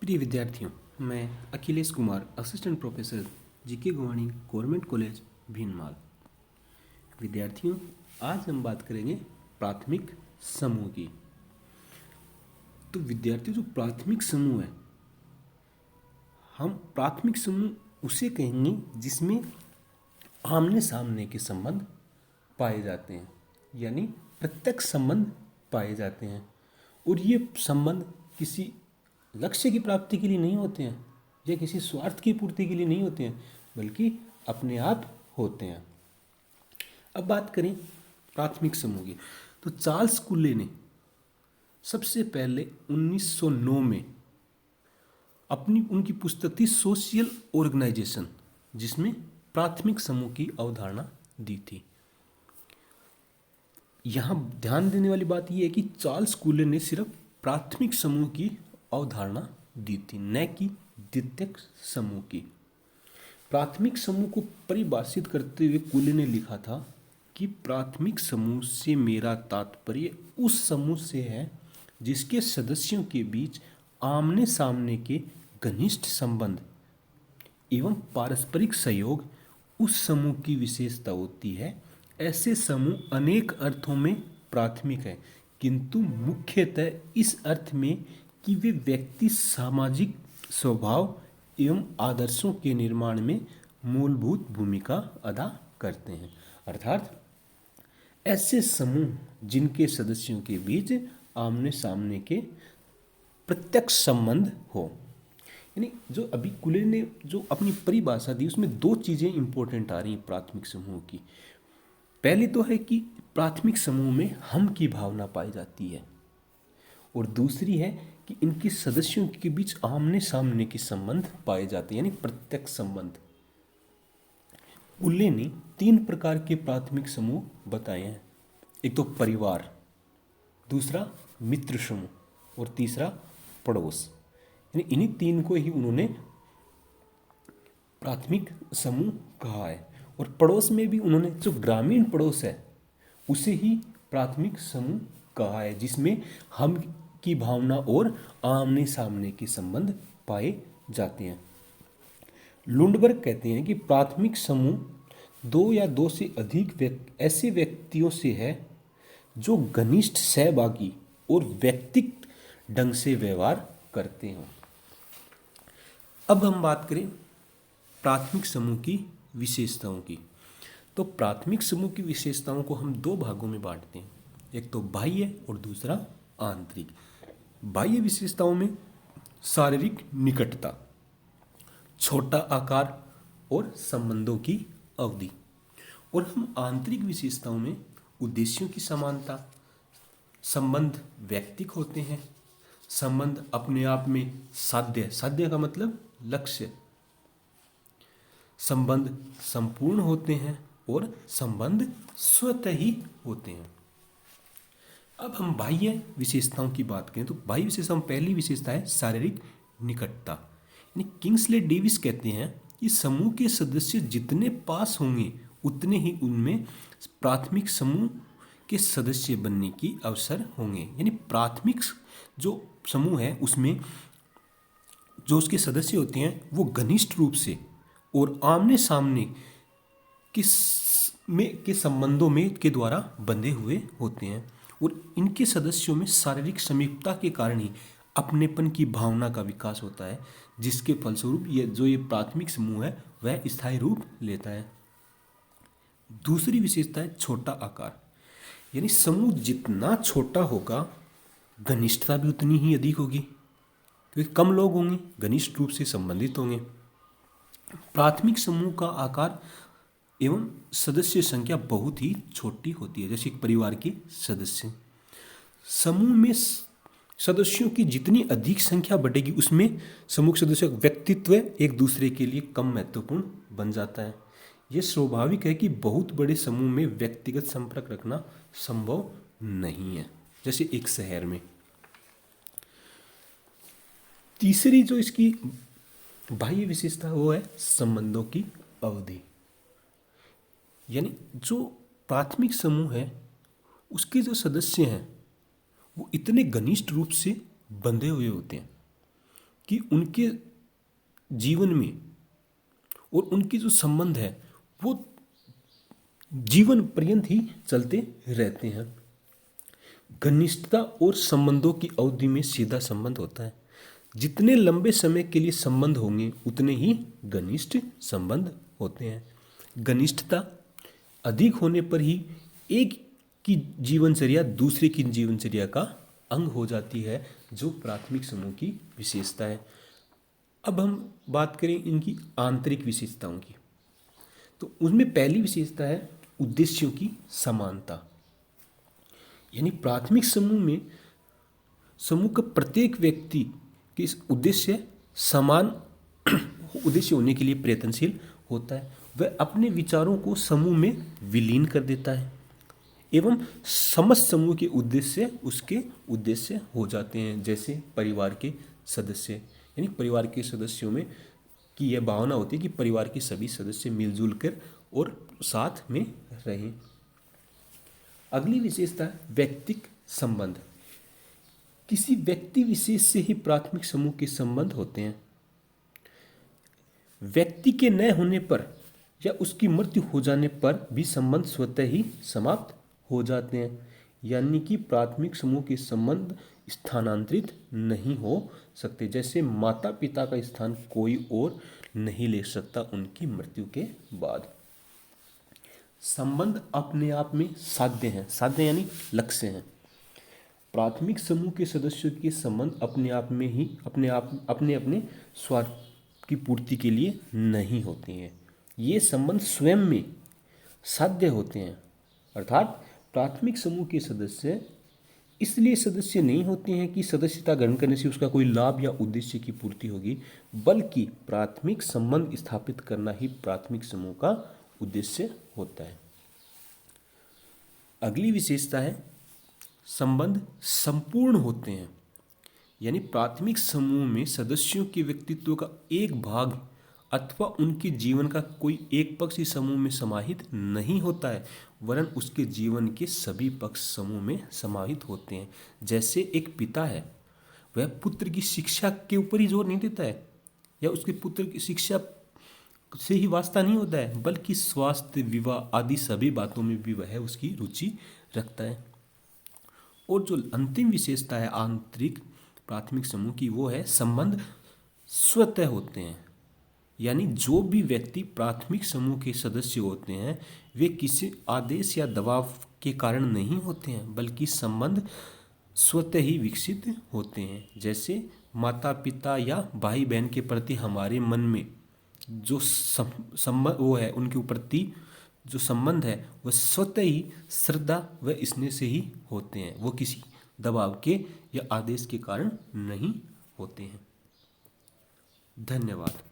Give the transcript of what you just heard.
प्रिय विद्यार्थियों, मैं Akhilesh Kumar, assistant professor GK Gowani, government college Bhinmal. विद्यार्थियों, आज हम बात करेंगे प्राथमिक समूह की। तो विद्यार्थियों, जो प्राथमिक समूह है, हम प्राथमिक समूह उसे कहेंगे जिसमें आमने सामने के संबंध पाए जाते हैं, यानी प्रत्यक्ष संबंध पाए जाते हैं। और ये संबंध किसी लक्ष्य की प्राप्ति के लिए नहीं होते हैं या किसी स्वार्थ की पूर्ति के लिए नहीं होते हैं, बल्कि अपने आप होते हैं। अब बात करें प्राथमिक समूह की, तो चार्ल्स कुले ने सबसे पहले 1909 में उनकी पुस्तक थी सोशल ऑर्गेनाइजेशन, जिसमें प्राथमिक समूह की अवधारणा दी थी। यहाँ ध्यान देने वाली बात यह है कि चार्ल्स कुले ने सिर्फ प्राथमिक समूह की अवधारणा दी थी, न कि द्वितीयक समूह की। प्राथमिक समूह को परिभाषित करते हुए कुले ने लिखा था कि प्राथमिक समूह से मेरा तात्पर्य उस समूह से है जिसके सदस्यों के बीच आमने सामने के घनिष्ठ संबंध एवं पारस्परिक सहयोग उस समूह की विशेषता होती है। ऐसे समूह अनेक अर्थों में प्राथमिक है, किंतु मुख्यतः इस अर्थ में कि वे व्यक्ति सामाजिक स्वभाव एवं आदर्शों के निर्माण में मूलभूत भूमिका अदा करते हैं। अर्थात ऐसे समूह जिनके सदस्यों के बीच आमने सामने के प्रत्यक्ष संबंध हो। यानी जो अभी कुले ने जो अपनी परिभाषा दी, उसमें दो चीज़ें इंपॉर्टेंट आ रही हैं प्राथमिक समूह की। पहली तो है कि प्राथमिक समूह में हम की भावना पाई जाती है, और दूसरी है कि इनके सदस्यों के बीच आमने सामने के संबंध पाए जाते हैं, यानी प्रत्यक्ष संबंध। कुले ने 3 प्रकार के प्राथमिक समूह बताए हैं। एक तो परिवार, दूसरा मित्र समूह और तीसरा पड़ोस। यानी इन्हीं 3 को ही उन्होंने प्राथमिक समूह कहा है। और पड़ोस में भी उन्होंने जो ग्रामीण पड़ोस है उसे ही प्राथमिक समूह कहा है, जिसमें हम की भावना और आमने सामने के संबंध पाए जाते हैं। लुंडबर्ग कहते हैं कि प्राथमिक समूह 2 या 2 से अधिक ऐसे व्यक्तियों से है जो घनिष्ठ सहभागी और व्यक्तिगत ढंग से व्यवहार करते हैं। अब हम बात करें प्राथमिक समूह की विशेषताओं की। तो प्राथमिक समूह की विशेषताओं को हम 2 भागों में बांटते हैं, एक तो बाह्य और दूसरा आंतरिक। बाह्य विशेषताओं में शारीरिक निकटता, छोटा आकार और संबंधों की अवधि। और हम आंतरिक विशेषताओं में उद्देश्यों की समानता, संबंध व्यक्तिक होते हैं, संबंध अपने आप में साध्य का मतलब लक्ष्य, संबंध संपूर्ण होते हैं और संबंध स्वतः ही होते हैं। अब हम बाह्य विशेषताओं की बात करें तो बाह्य विशेषताओं में पहली विशेषता है शारीरिक निकटता। यानी किंग्सले डेविस कहते हैं कि समूह के सदस्य जितने पास होंगे उतने ही उनमें प्राथमिक समूह के सदस्य बनने की अवसर होंगे। यानी प्राथमिक जो समूह है उसमें जो उसके सदस्य होते हैं वो घनिष्ठ रूप से और आमने सामने के संबंधों में के द्वारा बंधे हुए होते हैं, और इनके सदस्यों में शारीरिक समीपता के कारण ही अपनेपन की भावना का विकास होता है, जिसके फलस्वरूप ये प्राथमिक समूह है वह स्थायी रूप लेता है। दूसरी विशेषता है छोटा आकार। यानी समूह जितना छोटा होगा घनिष्ठता भी उतनी ही अधिक होगी, क्योंकि कम लोग होंगे, घनिष्ठ रूप से संबंधित होंगे। प्राथमिक समूह का आकार एवं सदस्य संख्या बहुत ही छोटी होती है, जैसे एक परिवार के सदस्य। समूह में सदस्यों की जितनी अधिक संख्या बढ़ेगी उसमें समूह सदस्यों का व्यक्तित्व एक दूसरे के लिए कम महत्वपूर्ण बन जाता है। यह स्वाभाविक है कि बहुत बड़े समूह में व्यक्तिगत संपर्क रखना संभव नहीं है, जैसे एक शहर में। तीसरी जो इसकी बाह्य विशेषता वो है संबंधों की अवधि। यानी जो प्राथमिक समूह है उसके जो सदस्य हैं वो इतने घनिष्ठ रूप से बंधे हुए होते हैं कि उनके जीवन में और उनके जो संबंध है वो जीवन पर्यंत ही चलते रहते हैं। घनिष्ठता और संबंधों की अवधि में सीधा संबंध होता है। जितने लंबे समय के लिए संबंध होंगे उतने ही घनिष्ठ संबंध होते हैं। घनिष्ठता अधिक होने पर ही एक की जीवनचर्या दूसरे की जीवनचर्या का अंग हो जाती है, जो प्राथमिक समूह की विशेषता है। अब हम बात करें इनकी आंतरिक विशेषताओं की, तो उनमें पहली विशेषता है उद्देश्यों की समानता। यानी प्राथमिक समूह में समूह का प्रत्येक व्यक्ति के इस उद्देश्य समान उद्देश्य होने के लिए प्रयत्नशील होता है। वह अपने विचारों को समूह में विलीन कर देता है एवं समस्त समूह के उद्देश्य उसके उद्देश्य हो जाते हैं। जैसे परिवार के सदस्य, यानी परिवार के सदस्यों में की यह भावना होती है कि परिवार के सभी सदस्य मिलजुल कर और साथ में रहें। अगली विशेषता है व्यक्तिक संबंध। किसी व्यक्ति विशेष से ही प्राथमिक समूह के संबंध होते हैं। व्यक्ति के न होने पर या उसकी मृत्यु हो जाने पर भी संबंध स्वतः ही समाप्त हो जाते हैं। यानी कि प्राथमिक समूह के संबंध स्थानांतरित नहीं हो सकते। जैसे माता पिता का स्थान कोई और नहीं ले सकता उनकी मृत्यु के बाद। संबंध अपने आप में साध्य हैं। साध्य यानी लक्ष्य हैं। प्राथमिक समूह के सदस्यों के संबंध अपने आप में ही अपने स्वार्थ की पूर्ति के लिए नहीं होते हैं। ये संबंध स्वयं में साध्य होते हैं। अर्थात प्राथमिक समूह के सदस्य इसलिए सदस्य नहीं होते हैं कि सदस्यता ग्रहण करने से उसका कोई लाभ या उद्देश्य की पूर्ति होगी, बल्कि प्राथमिक संबंध स्थापित करना ही प्राथमिक समूह का उद्देश्य होता है। अगली विशेषता है संबंध संपूर्ण होते हैं। यानी प्राथमिक समूह में सदस्यों के व्यक्तित्व का एक भाग अथवा उनके जीवन का कोई एक पक्ष ही समूह में समाहित नहीं होता है, वरन उसके जीवन के सभी पक्ष समूह में समाहित होते हैं। जैसे एक पिता है, वह पुत्र की शिक्षा के ऊपर ही जोर नहीं देता है या उसके पुत्र की शिक्षा से ही वास्ता नहीं होता है, बल्कि स्वास्थ्य, विवाह आदि सभी बातों में भी वह उसकी रुचि रखता है। और जो अंतिम विशेषता है आंतरिक प्राथमिक समूह की, वो है संबंध स्वतः होते हैं। यानी जो भी व्यक्ति प्राथमिक समूह के सदस्य होते हैं वे किसी आदेश या दबाव के कारण नहीं होते हैं, बल्कि संबंध स्वतः ही विकसित होते हैं। जैसे माता पिता या भाई बहन के प्रति हमारे मन में जो संबंध वो है, उनके प्रति जो संबंध है वह स्वतः ही श्रद्धा व स्नेह से ही होते हैं। वो किसी दबाव के या आदेश के कारण नहीं होते हैं। धन्यवाद।